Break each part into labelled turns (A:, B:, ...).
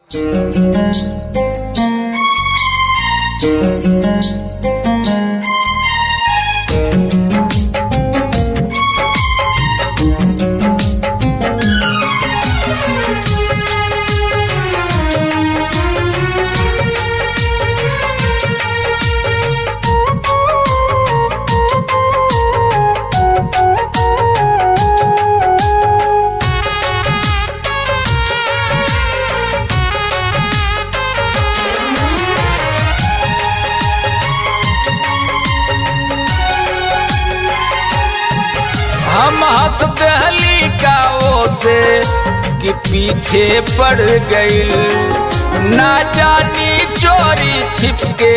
A: हम हंस दहली का से कि पीछे पड़ गईल, ना जानी चोरी छिपके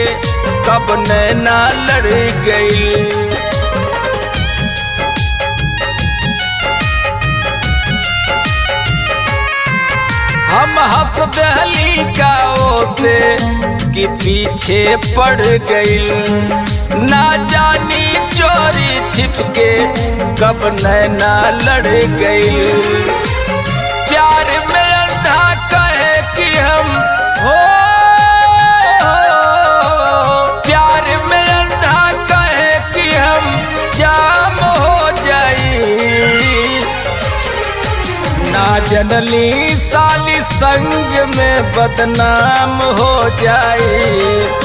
A: कब नैना लड़ गईल। हम हंस दहली का से कि पीछे पड़ गईल, ना जानी चोरी छिपके कब नैना लड़ गई। प्यार में अंधा कहे कि हम हो, प्यार में अंधा कहे कि हम जाम हो जाई। ना जनली साली संग में बदनाम हो जाई,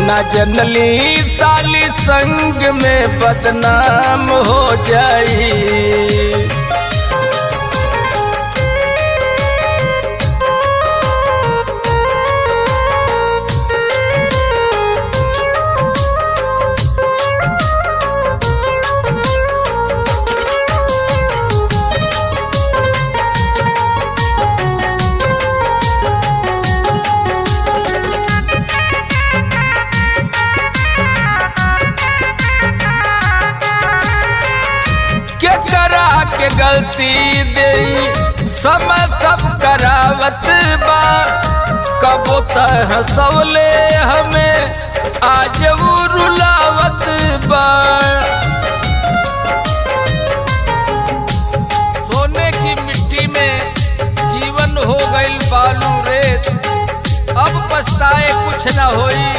A: ना जनली साली संग में बदनाम हो जाई। के गलती दे समय सब करावत बा, कबो तह हंसवले हमें आज वो रुलावत बा। सोने की मिट्टी में जीवन हो गईल बालू रेत, अब पछताए कुछ न होई,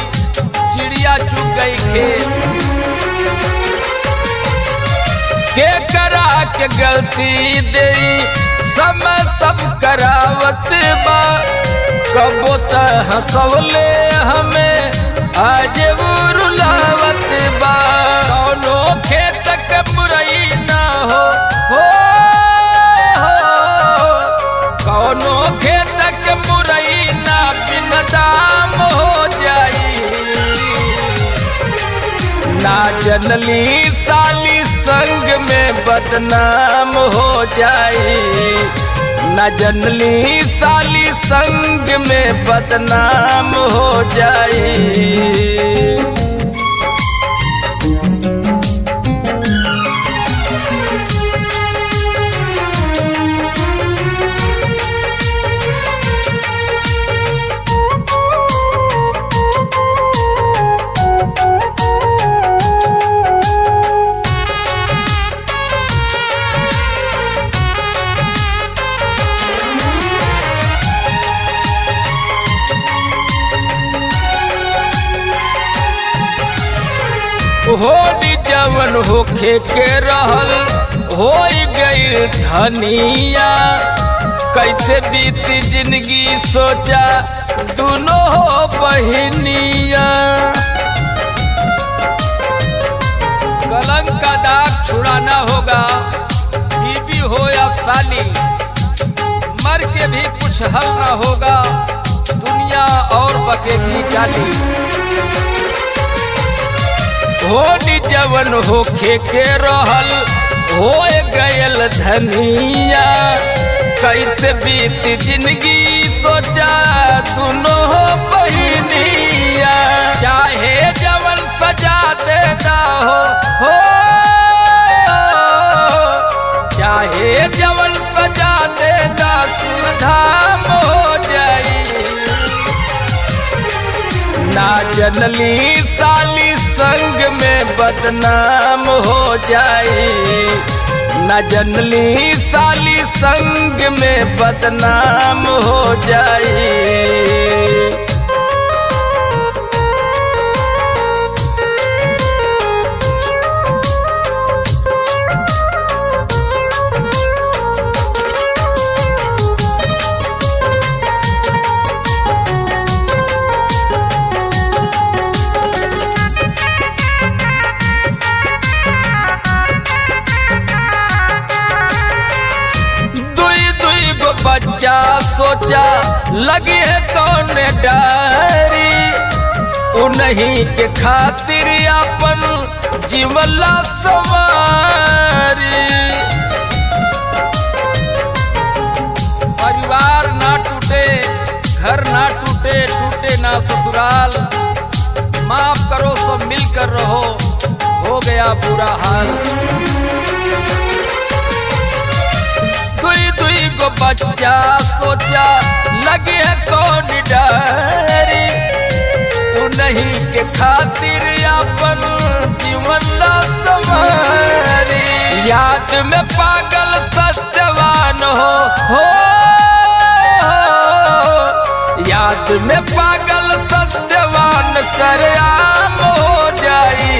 A: चिड़िया चुग गई खेत। के करा के गलती दे समय सब करावत बा, कबो तह हंसवले हमें आज वो रुलावत बा। कौनो खेत के मुरई ना हो, कौनो खेत के मुरई ना बिन दाम हो जाई। ना जनली साली संग में बदनाम हो जाई, ना जनली साली संग में बदनाम हो जाई। होली जवन होखे के रहल हो गई धनिया, कैसे बीती जिंदगी सोचा दोनों हो बहनिया। कलंक का दाग छुड़ाना होगा, बीबी हो या साली, मर के भी कुछ हल ना होगा, दुनिया और बकेगी गाली। होली जवन होखे के रहल हो गयल धनिया, कैसे बीत जिंदगी सोचा दोनों हो बहनिया। चाहे जवन सजा देता हो, चाहे जवन सजा देता सुधाम हो जाई। ना जनली साली संग में बदनाम हो जाई, ना जनली साली संग में बदनाम हो जाई। लगी है कौन डारी, उन्हीं के खातिर अपन जीवला सवारी। परिवार ना टूटे, घर ना टूटे, टूटे ना ससुराल, माफ करो सब मिलकर रहो, हो गया बुरा हाल। दुई दुई को बच्चा सोचा, लगे है कौन डारी, उन्हीं के खातिर अपन जीवन संवारी। याद में पागल सत्यवान हो, याद में पागल सत्यवान सरेआम हो जाई।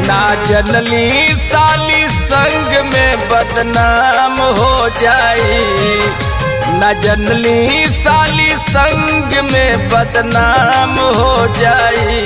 A: ना जनली साली संग में बदनाम हो जाई, ना जनली साली संग में बदनाम हो जाई।